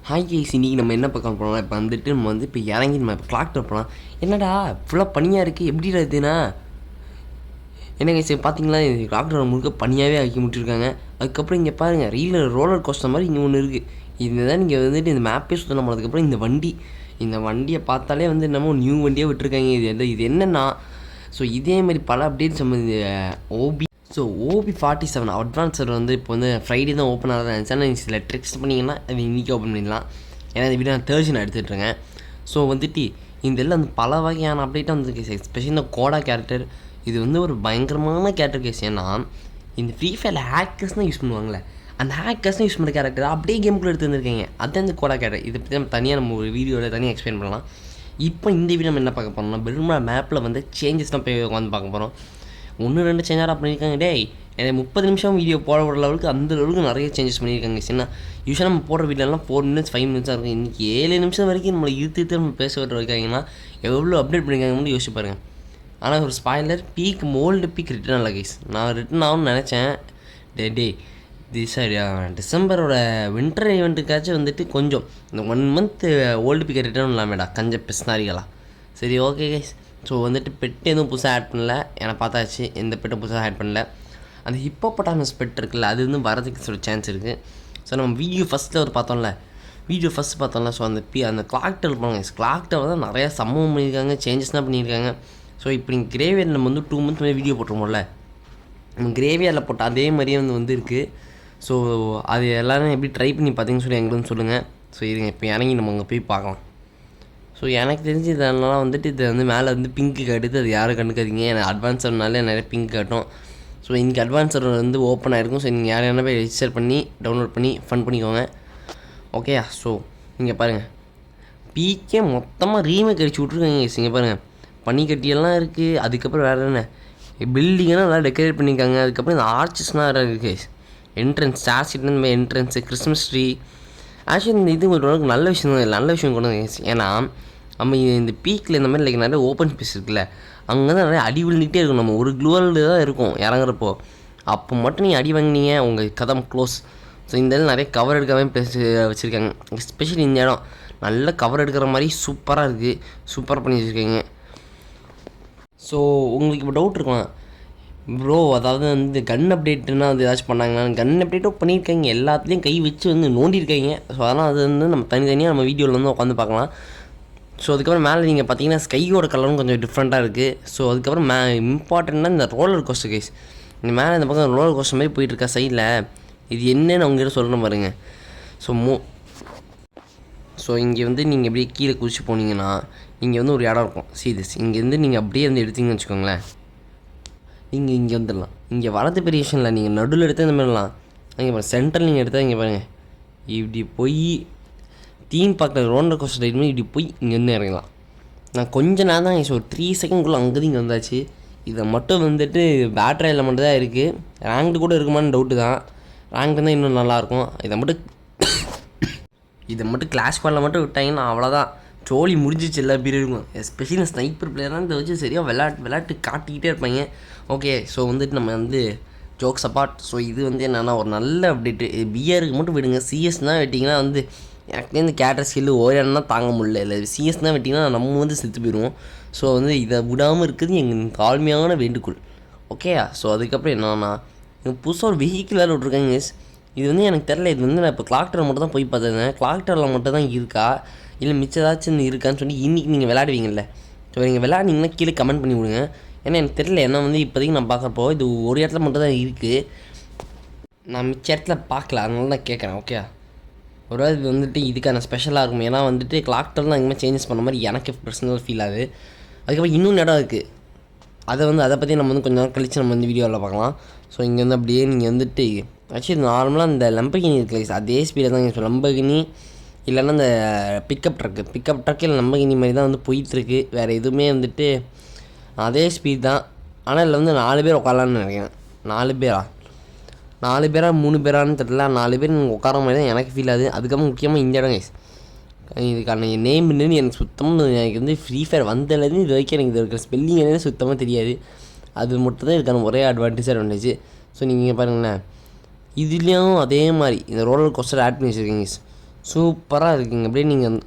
Hi guys, இன்றைக்கி நம்ம என்ன பார்க்க போகிறோம்னா இப்போ வந்துட்டு நம்ம இப்போ இறங்கி நம்ம இப்போ கிளாக் போகலாம். என்னடா ஃபுல்லாக பனியாக இருக்குது, எப்படிடா இதுனா என்ன கைஸ் பார்த்தீங்களா? கிளாக் முழுக்க பனியாகவே ஆக்கி விட்டுருக்காங்க. அதுக்கப்புறம் இங்கே பாருங்கள், ரோலர் கோஸ்டர் மாதிரி இங்கே ஒன்று இருக்குது. இதுதான் நீங்கள் வந்துட்டு இந்த மேப்பே சுற்றணும். அதுக்கப்புறம் இந்த வண்டியை பார்த்தாலே வந்து என்னமோ நியூ வண்டியாக விட்டுருக்காங்க. இது என்னென்னா, ஸோ இதே மாதிரி பல அப்டேட்ஸ் நம்ம OB47 அட்வான்ஸர் வந்து இப்போ வந்து ஃப்ரைடே தான் ஓப்பன் ஆகிறதா இருந்துச்சு. நீங்கள் சில ட்ரிக்ஸ் பண்ணிங்கன்னா அது இன்றைக்கி ஓப்பன் பண்ணிடலாம். ஏன்னா இந்த வீடியோ நான் தேர்ஸ்டே நான் எடுத்துகிட்ருக்கேன். ஸோ வந்துட்டு இந்த எல்லாம் வந்து பல வகையான அப்டேட்டாக வந்துருக்கு. எஸ்பெஷலி இந்த கோடா கேரக்டர், இது வந்து ஒரு பயங்கரமான கேரக்டர் கேஸ். ஏன்னா இந்த ஃப்ரீ ஃபயரில் ஹேக்கர்ஸ் தான் யூஸ் பண்ணுவாங்களே, அந்த ஹேக்கர்ஸ் தான் யூஸ் பண்ணுற கேரக்டர் அப்படியே கேமுக்குள்ளே எடுத்து வந்துருக்கீங்க. அதுதான் இந்த கோடா கேரக்டர். இதை பற்றி நம்ம தனியாக நம்ம ஒரு வீடியோவில் தனியாக எக்ஸ்பிளைன் பண்ணலாம். இப்போ இந்த வீடியோ நம்ம என்ன பார்க்க போகிறோம்னா, பெரும்பாலும் மேப்பில் வந்து சேஞ்சஸ் தான் போய் உட்காந்து பார்க்க போகிறோம். 1-2 சேஞ்சாக பண்ணியிருக்காங்க. டேய் எனக்கு 30 நிமிஷம் வீடியோ போட ஒரு லெவலுக்கு அந்த அளவுக்கு நிறைய சேஞ்சஸ் பண்ணியிருக்காங்க. சின்ன யூஸ்வலாக நம்ம போடுற வீடியோலாம் 4 மினிட்ஸ் 5 மினிட்ஸாக இருக்கும். இன்றைக்கி 7 நிமிஷம் வரைக்கும் நம்மளை இழுத்து நம்ம பேச விட்டு வைக்காங்கன்னா எவ்வளோ அப்டேட் பண்ணியிருக்காங்கன்னு யோசிச்சு பாருங்கள். ஆனால் ஒரு ஸ்பாய்லர், ஓல்டு பீக் ரிட்டர்ன் ஆகல கைஸ். நான் ரிட்டர்ன் ஆகும்னு நினச்சேன். டிசம்பரோட வின்டர் ஈவெண்ட்டுக்காச்சும் வந்துட்டு கொஞ்சம் இந்த 1 மந்த் ஓல்டு பீக்கை ரிட்டர்ன் இல்லாமேடா கொஞ்சம் பிஸ்னாரிகளா. சரி, ஓகே கைஸ். ஸோ வந்துட்டு பெட்டு எதுவும் புதுசாக ஆட் பண்ணல. ஏன்னா பார்த்தாச்சு, எந்த பெட்டும் புதுசாக ஆட் பண்ணல. அந்த ஹிப்போபொட்டாமஸ் பெட் இருக்குல்ல, அது வந்து வரதுக்கு சொல்ல சான்ஸ் இருக்குது. ஸோ நம்ம வீடியோ ஃபஸ்ட்டு பார்த்தோம்ல. ஸோ அந்த கிளாக் டவர் போனாங்க. கிளாக் டவர் தான் நிறையா சம்பவம் பண்ணியிருக்காங்க, சேஞ்சஸ்லாம் பண்ணியிருக்காங்க. ஸோ இப்போ நீங்கள் கிரேவியரில் நம்ம வந்து 2 மந்த் வீடியோ போட்டுருவோம்ல, நம்ம கிரேவியரில் போட்ட அதே மாதிரியே வந்து இருக்குது. ஸோ அது எல்லோரும் எப்படி ட்ரை பண்ணி பார்த்தீங்கன்னு சொல்லி எங்களுக்கு சொல்லுங்கள். ஸோ இதுங்க இப்போ இறங்கி நம்ம அங்கே போய் பார்க்கலாம். ஸோ எனக்கு தெரிஞ்சு இதெல்லாம் வந்துட்டு இது வந்து மேலே வந்து பிங்க்கு காட்டுது. அது யாரும் கண்டுக்காதீங்க. எனக்கு அட்வான்ஸர்னாலே நிறைய பிங்க் காட்டும். ஸோ இன்றைக்கி அட்வான்ஸர் வந்து ஓப்பன் ஆகிருக்கும். ஸோ நீங்கள் யார் போய் ரெஜிஸ்டர் பண்ணி டவுன்லோட் பண்ணி ஃபன் பண்ணிக்கோங்க. ஓகேயா? ஸோ இங்கே பாருங்கள், பீக்கே மொத்தமாக ரீமேக் அடிச்சு விட்ருக்காங்க. இங்கே பாருங்கள், பனிக்கட்டியெல்லாம் இருக்குது. அதுக்கப்புறம் வேறு என்ன பில்டிங்கெல்லாம் நல்லா டெக்கரேட் பண்ணியிருக்காங்க. அதுக்கப்புறம் இந்த ஆர்ச்சஸ்லாம் வேறு இருக்குது. என்ட்ரன்ஸ் ஸ்டார் சீட்னு இந்த மாதிரி என்ட்ரன்ஸு, கிறிஸ்மஸ் ட்ரீ. ஆக்சுவலி இந்த இது ஒரு நல்ல விஷயம் தான். நல்ல விஷயம் கொண்டு வந்து, ஏன்னா நம்ம இந்த பீக்கில் இந்த மாதிரி லைக் நிறைய ஓப்பன் ஸ்பேஸ் இருக்குல்ல, அங்கே தான் நிறைய அடி விழுந்துகிட்டே இருக்கும். நம்ம ஒரு க்ளூவல் தான் இருக்கும் இறங்குறப்போ. அப்போ மட்டும் நீங்கள் அடி வாங்கினீங்க, உங்கள் கதம் க்ளோஸ். ஸோ இந்த இடம் நிறைய கவர் எடுக்காமல் பிளேஸ் வச்சுருக்காங்க. எஸ்பெஷலி இந்த இடம் நல்ல கவர் எடுக்கிற மாதிரி சூப்பராக இருக்குது. சூப்பராக பண்ணி வச்சுருக்கீங்க. ஸோ உங்களுக்கு இப்போ டவுட் இருக்கலாம், ப்ரோ அதாவது வந்து கன் அப்டேட்டுன்னா வந்து ஏதாச்சும் பண்ணாங்கன்னா, கன் அப்டேட்டும் பண்ணியிருக்காங்க. எல்லாத்துலேயும் கை வச்சு வந்து நோண்டியிருக்காங்க. ஸோ அதெல்லாம் அது வந்து நம்ம தனித்தனியாக நம்ம வீடியோவில் வந்து உட்காந்து பார்க்கலாம். ஸோ அதுக்கப்புறம் மேலே நீங்கள் பார்த்தீங்கன்னா ஸ்கையோட கலரும் கொஞ்சம் டிஃப்ரெண்ட்டாக இருக்குது. ஸோ அதுக்கப்புறம் இம்பார்ட்டண்ட்டாக இந்த ரோலர் கோஸ்டர் கைஸ். இந்த மேலே இந்த பக்கம் ரோலர் கோஸ்டர் மாதிரி போயிட்டுருக்கா சைடில். இது என்னன்னு அவங்ககிட்ட சொல்லணும் பாருங்கள். ஸோ இங்கே வந்து நீங்கள் அப்படியே கீழே குதிச்சு போனீங்கன்னா இங்கே வந்து ஒரு இடம் இருக்கும். சீரியஸ் இங்கேருந்து நீங்கள் அப்படியே வந்து எடுத்தீங்கன்னு வச்சுக்கோங்களேன், நீங்கள் இங்கே வந்துடலாம். இங்கே வலது பெரியேஷனில் நீங்கள் நடுவில் எடுத்தால் இந்த மாதிரிலாம் இங்கே பாருங்கள். சென்ட்ரல் நீங்கள் எடுத்தால் இங்கே பாருங்கள், இப்படி போய் தீம் பார்க்குற ரோலர் கோஸ்டர் ரைட் மாதிரி இப்படி போய் இங்கேருந்து இறங்கலாம். நான் கொஞ்ச நேரம் தான் ஒரு 3 செகண்ட்குள்ளே அங்கேருந்து இங்கே வந்தாச்சு. இதை மட்டும் வந்துட்டு பேட்டரியில் மட்டும் தான் இருக்குது. ரேங்க்டு கூட இருக்குமான்னு டவுட்டு தான். ரேங்க்டு தான் இன்னும் நல்லாயிருக்கும். இதை மட்டும் கிளாஷ் பாலில் மட்டும் விட்டாங்கன்னா அவ்வளோதான், ஜோலி முடிஞ்சிச்சு. எல்லா பீரியட் இருக்கும். எஸ்பெஷலி இந்த ஸ்னைப்பர் பிளேயர்லாம் இதை வச்சு சரியாக விளையாட்டு காட்டிக்கிட்டே இருப்பாங்க. ஓகே, ஸோ வந்துட்டு நம்ம வந்து ஜோக்ஸ் அப்பார்ட். ஸோ இது வந்து என்னென்னா ஒரு நல்ல அப்டேட்டு. பிஆருக்கு மட்டும் விடுங்க. சிஎஸ் தான் விட்டிங்கன்னா வந்து எனக்கு இந்த கேரக்டர் ஸ்கில்லு ஓரேன்னா தாங்க முடியல. இல்லை சிஎஸ் தான் விட்டிங்கன்னா நம்ம வந்து செத்து போயிடுவோம். ஸோ வந்து இதை விடாமல் இருக்குது எங்கள் தாழ்மையான வேண்டுகோள். ஓகேயா? ஸோ அதுக்கப்புறம் என்னன்னா, புதுசாக ஒரு வெஹிக்கிள் வேறு விட்ருக்காங்க. இது வந்து எனக்கு தெரில. இது வந்து நான் இப்போ கிளாக் டவர் மட்டும் தான் போய் பார்த்துருந்தேன். கிளாக் டவரில் மட்டும் தான் இருக்கா இல்லை மிச்சம் ஏதாச்சும் இருக்கான்னு சொல்லி இன்றைக்கி நீங்கள் விளையாடுவீங்கள்ல. ஸோ நீங்கள் விளையாடிங்கன்னா கீழே கமெண்ட் பண்ணி விடுங்க. ஏன்னா எனக்கு தெரில. ஏன்னா வந்து இப்போதைக்கு நான் பார்க்குறப்போ இது ஒரு இடத்துல மட்டும் தான் இருக்குது. நான் மிச்ச இடத்துல பார்க்கல, அதனால தான் கேட்குறேன். ஓகே, ஒரு வேளை இது வந்துட்டு இதுக்கான ஸ்பெஷலாக இருக்கும். ஏன்னா வந்துட்டு கிளாக் டவர் தான் எங்கேயுமே சேஞ்சஸ் பண்ண மாதிரி எனக்கு பர்சனல் ஃபீல் ஆகுது. அதுக்கப்புறம் இன்னொன்று இடம் இருக்குது. அதை பற்றி நம்ம வந்து கொஞ்சம் நேரம் கழித்து நம்ம வந்து வீடியோவில் பார்க்கலாம். ஸோ இங்கே வந்து அப்படியே நீங்கள் வந்துட்டு ஆக்சுவலி நார்மலாக இந்த லம்பகினி இருக்குது, அதே ஸ்பீடில் தான் இப்போ லம்பகினி இல்லைன்னா இந்த பிக்கப் ட்ரக்கு இல்லை லம்பகினி மாதிரி தான் வந்து போயிட்டுருக்கு. வேறு எதுவுமே வந்துட்டு அதே ஸ்பீட் தான். ஆனால் இதில் வந்து 4 பேர் உட்காரலான்னு நினைக்கிறேன். 4 பேரா 3 பேரான்னு தெரியல. 4 பேர் நீங்கள் உட்கார மாதிரி தான் எனக்கு ஃபீல் ஆகுது. அதுக்கப்புறம் முக்கியமாக இந்த இடம் கைஸ், இதுக்கான நேம் என்னன்னு எனக்கு சுத்தமாக எனக்கு வந்து ஃப்ரீ ஃபயர் வந்ததுலேருந்து இது வரைக்கும் எனக்கு இது இருக்கிற ஸ்பெல்லிங் என்னன்னு சுத்தமாக தெரியாது. அது மட்டும் தான் இதுக்கான ஒரே அட்வான்டேஜ். ஸோ நீங்கள் பாருங்களேன், இதுலேயும் அதே மாதிரி இந்த ரோலர் கோஸ்டர் ஆட் பண்ணி வச்சுருக்கீங்க. சூப்பராக இருக்குங்க அப்படியே நீங்கள்.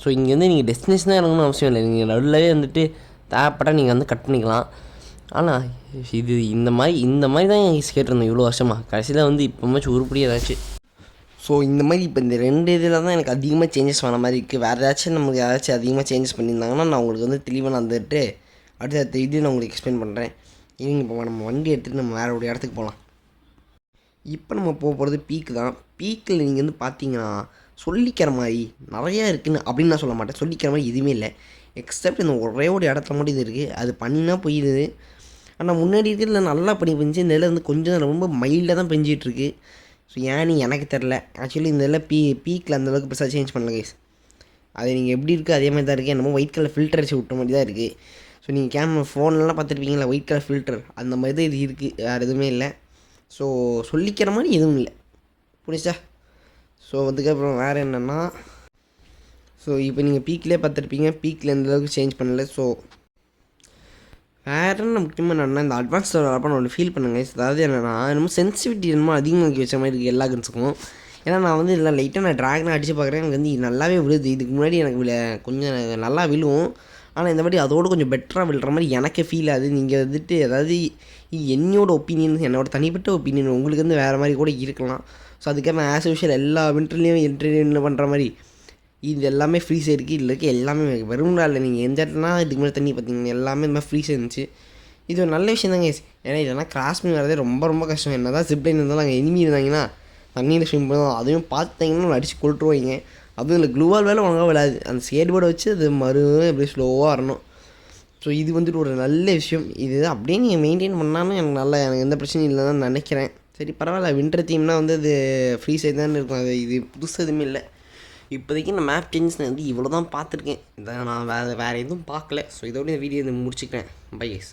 ஸோ இங்கே வந்து நீங்கள் டெஸ்டினேஷனாக இறங்கணும்னு அவசியம் இல்லை, நீங்கள் நடுவில்வே வந்துட்டு தேவைப்பட்டால் நீங்கள் வந்து கட் பண்ணிக்கலாம். ஆனால் இது இந்த மாதிரி தான் என் கேட்டிருந்தேன் இவ்வளோ வருஷமாக. கடைசியில் வந்து இப்போமாச்சும் உருப்படி ஏதாச்சும். ஸோ இந்த மாதிரி இப்போ இந்த 2 இதில் தான் எனக்கு அதிகமாக சேஞ்சஸ் பண்ண மாதிரி இருக்குது. வேறு ஏதாச்சும் நமக்கு ஏதாச்சும் அதிகமாக சேஞ்சஸ் பண்ணியிருந்தாங்கன்னா நான் உங்களுக்கு வந்து தெளிவாக நான் வந்துட்டு அடுத்த இது நான் உங்களுக்கு எக்ஸ்பிளைன் பண்ணுறேன். இவங்க இப்போ நம்ம வண்டி எடுத்துகிட்டு நம்ம வேறு ஒரு இடத்துக்கு போகலாம். இப்போ நம்ம போக போகிறது பீக் தான். பீக்கில் நீங்கள் வந்து பார்த்தீங்கன்னா சொல்லிக்கிற மாதிரி நிறையா இருக்குதுன்னு அப்படின்னு நான் சொல்ல மாட்டேன். சொல்லிக்கிற மாதிரி எதுவுமே இல்லை, எக்ஸப்ட் இந்த ஒரே ஒரு இடத்துல மட்டும் இது இருக்குது. அது பண்ணினா போயிடுது. ஆனால் முன்னாடி இருக்கிறதுல நல்லா பண்ணி பெஞ்சு இந்த இதில் வந்து கொஞ்சம் ரொம்ப மைல்டாக தான் பெஞ்சிகிட்ருக்கு. ஸோ ஏன்னு எனக்கு தெரில. ஆக்சுவலி இந்த இதில் பீக்கில் அந்தளவுக்கு பெருசாக சேஞ்ச் பண்ணல கைஸ். அது நீங்கள் எப்படி இருக்குது அதே மாதிரி தான் இருக்குது. என்னமோ ஒயிட் கலர் ஃபில்டர் அடிச்சு விட்ட மாதிரி தான் இருக்குது. ஸோ நீங்கள் ஃபோன்லாம் பார்த்துருப்பீங்களா ஒயிட் கலர் ஃபில்டர், அந்த மாதிரி தான் இது இருக்குது, வேறு எதுவுமே இல்லை. ஸோ சொல்லிக்கிற மாதிரி எதுவும் இல்லை, புரிச்சா? ஸோ அதுக்கப்புறம் வேறு என்னென்னா, ஸோ இப்போ நீங்கள் பீக்கிலே பார்த்துருப்பீங்க, பீக்கில் எந்தளவுக்கு சேஞ்ச் பண்ணல. ஸோ வேறு என்ன முக்கியமாக என்னென்னா இந்த அட்வான்ஸ் டெவலப்பை நான் ஒன்று ஃபீல் பண்ணுங்க. அதாவது என்னென்னா என்னமோ சென்சிட்டிவிட்டி என்னமோ அதிகமாக வச்ச மாதிரி இருக்குது எல்லா கன்ஸுக்கும். ஏன்னா நான் வந்து இல்லை லைட்டாக நான் ட்ராகனாக அடித்து பார்க்குறேன், எனக்கு வந்து நல்லாவே விழுது. இதுக்கு முன்னாடி எனக்கு கொஞ்சம் நல்லா விழுவும், ஆனால் இந்த மாதிரி அதோடு கொஞ்சம் பெட்டராக விழுற மாதிரி எனக்கு ஃபீல் ஆகுது. நீங்கள் வந்துட்டு அதாவது என்னோட ஒப்பீனியன், என்னோடய தனிப்பட்ட ஒப்பீனியன், உங்களுக்கு வந்து வேறு மாதிரி கூட இருக்கலாம். ஸோ அதுக்காக நான் ஆஸ் யூஷுவல் எல்லா வின்டர்லேயும் என்டர்டெயின் பண்ணுற மாதிரி இது எல்லாமே ஃப்ரீஸ் இருக்குது. இதில் இருக்க எல்லாமே வெறும்லாம் இல்லை. நீங்கள் எந்த இடத்துனா இதுக்கு மேலே தண்ணி பார்த்தீங்கன்னா எல்லாமே இந்த மாதிரி ஃப்ரீஸ் இருந்துச்சு. இது ஒரு நல்ல விஷயம் தாங்க. ஏன்னா இதெல்லாம் கிராஸ் பண்ணி வரதே ரொம்ப ரொம்ப கஷ்டம். என்ன தான் ஜிப்லைன் இருந்தாலும் அங்கே எனிமி இருந்தாங்கன்னா தண்ணியில் ஸ்விம் பண்ணுவோம். அதையும் பார்த்தீங்கன்னா அடித்து கொளுட்டுருவாங்க. அதுவும் இல்லை க்ளூவால் வேலை ஒழுங்காக விளாது. அந்த ஸ்கேட் போர்டை வச்சு அது அப்படியே ஸ்லோவாக வரணும். ஸோ இது வந்துட்டு ஒரு நல்ல விஷயம். இது அப்படியே நீங்கள் மெயின்டைன் பண்ணாலும் எனக்கு எந்த பிரச்சனையும் இல்லை தான் நினைக்கிறேன். சரி பரவாயில்ல, வின்டர் தீம்னால் வந்து அது ஃப்ரீ சைட் தானே இருக்கும். அது இது புதுசு எதுவுமே இல்லை. இப்போதைக்கு நான் மேப் சேஞ்சஸ் வந்து இவ்வளோ தான் பார்த்துருக்கேன். இதை நான் வேறு எதுவும் பார்க்கல. ஸோ இதோட இந்த வீடியோ முடிச்சுக்கிறேன். Bye guys.